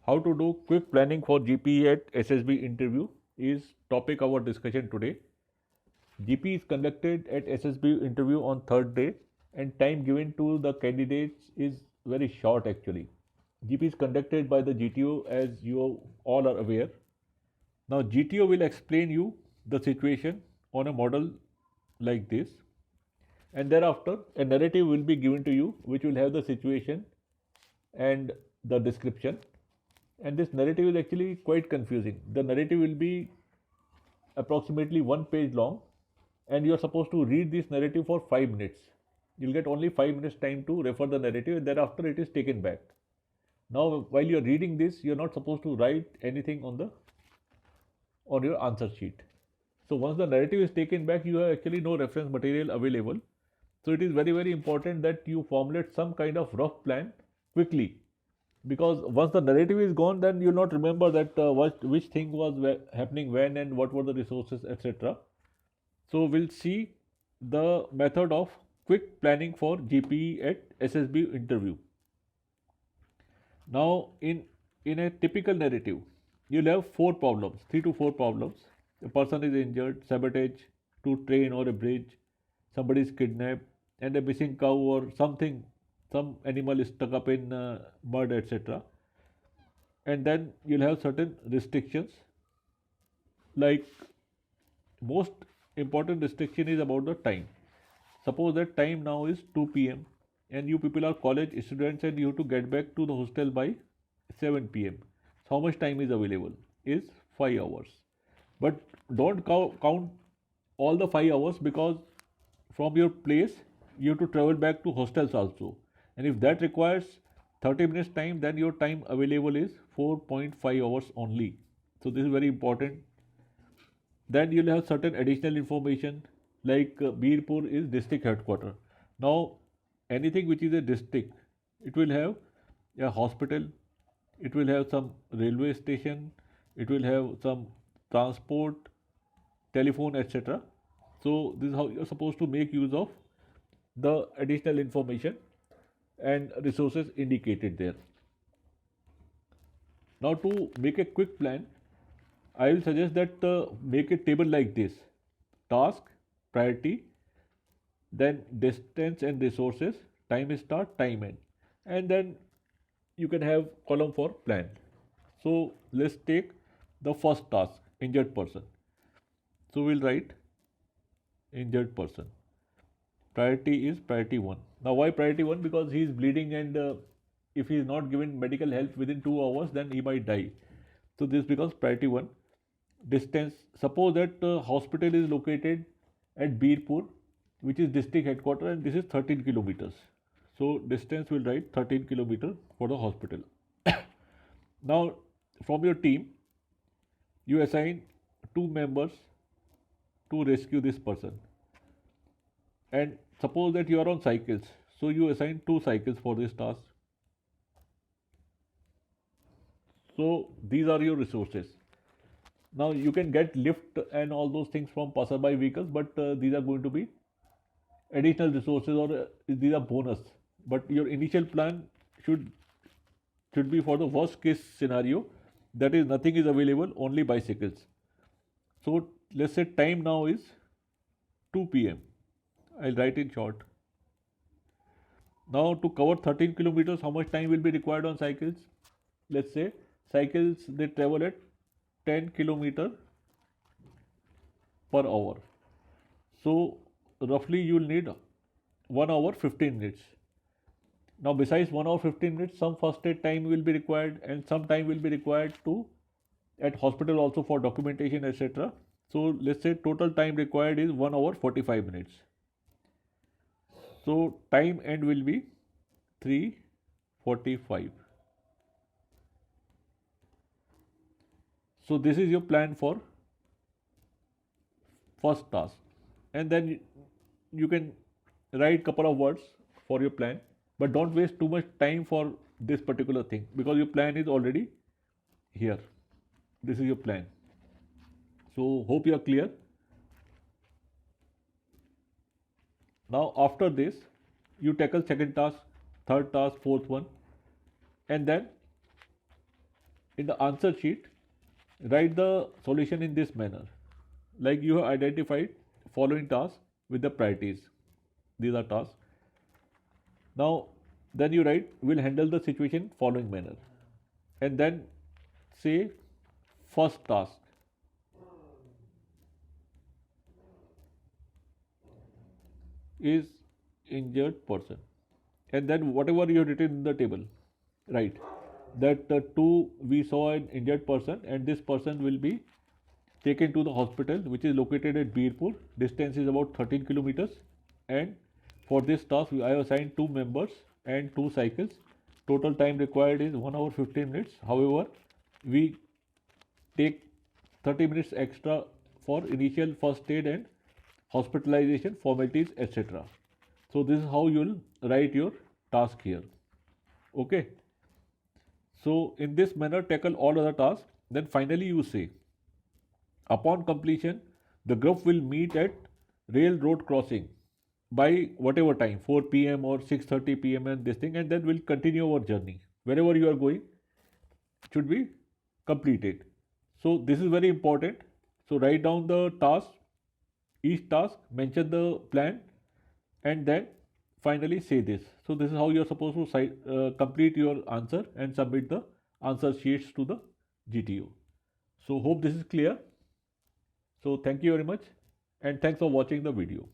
How to do quick planning for GPE at SSB interview is topic our discussion today. GPE is conducted at SSB interview on third day and time given to the candidates is very short actually. GPE is conducted by the GTO as you all are aware. Now GTO will explain you the situation on a model like this, and thereafter a narrative will be given to you which will have the situation and the description, and this narrative is actually quite confusing. The narrative will be approximately one page long, and you are supposed to read this narrative for 5 minutes. You'll get only 5 minutes time to refer the narrative, and thereafter it is taken back. Now while you are reading this, you are not supposed to write anything on your answer sheet. So once the narrative is taken back, you have actually no reference material available. So it is very important that you formulate some kind of rough plan quickly, because once the narrative is gone, then you'll not remember that which thing was happening when and what were the resources, etc. So we'll see the method of quick planning for GPE at SSB interview. Now in a typical narrative, you'll have four problems, 3 to 4 problems. A person is injured, sabotage to train or a bridge, somebody is kidnapped, and a missing cow or something, some animal is stuck up in mud, etc. And then you'll have certain restrictions, like most important restriction is about the time. Suppose that time now is 2 p.m. and you people are college students and you have to get back to the hostel by 7 p.m. So how much time is available? Is 5 hours. But don't count all the 5 hours, because from your place you have to travel back to hostels also. And if that requires 30 minutes time, then your time available is 4.5 hours only. So this is very important. Then you'll have certain additional information, like Birpur is district headquarter. Now anything which is a district, it will have a hospital, it will have some railway station, it will have some transport, telephone, etc. So this is how you're supposed to make use of the additional information and resources indicated there. Now to make a quick plan, I will suggest that make a table like this: task, priority, then distance and resources, time start, time end, and then you can have column for plan. So let's take the first task, injured person. So we'll write injured person. Priority is priority 1. Now why priority 1? Because he is bleeding, and if he is not given medical help within 2 hours, then he might die. So this becomes priority 1. Distance, suppose that hospital is located at Birpur, which is district headquarters, and this is 13 kilometers. So distance will write 13 kilometers for the hospital. Now from your team, you assign 2 members to rescue this person. And suppose that you are on cycles, so you assign 2 cycles for this task. So these are your resources. Now you can get lift and all those things from passerby vehicles, but these are going to be additional resources, or these are bonus. But your initial plan should be for the worst case scenario, that is nothing is available, only bicycles. So let's say time now is 2 p.m. I'll write in short. Now to cover 13 kilometers, how much time will be required on cycles? Let's say cycles, they travel at 10 kilometer per hour. So roughly you will need 1 hour 15 minutes. Now besides 1 hour 15 minutes, some first aid time will be required, and some time will be required to at hospital also for documentation, etc. So let's say total time required is 1 hour 45 minutes. So time end will be 3:45. So this is your plan for first task, and then you can write couple of words for your plan, but don't waste too much time for this particular thing, because your plan is already here. This is your plan. So hope you are clear. Now after this, you tackle second task, third task, fourth one, and then In the answer sheet, write the solution in this manner. Like you have identified following tasks with the priorities. These are tasks. Now, then you write, will handle the situation following manner. And then say, first task is injured person. And then whatever you have written in the table, right? That two, we saw an injured person, and this person will be taken to the hospital, which is located at Birpur. Distance is about 13 kilometers. And for this task, I have assigned two members and two cycles. Total time required is 1 hour 15 minutes. However, we take 30 minutes extra for initial first aid and hospitalization formalities, etc. So this is how you will write your task here. Okay. So in this manner, tackle all other tasks. Then finally you say, upon completion, the group will meet at railroad crossing by whatever time, 4 p.m. or 6:30 p.m. and this thing, and then we'll continue our journey. Wherever you are going, should be completed. So this is very important. So write down the task, each task, mention the plan, and then finally say this. So this is how you are supposed to complete your answer and submit the answer sheets to the GTO. So hope this is clear. So thank you very much, and thanks for watching the video.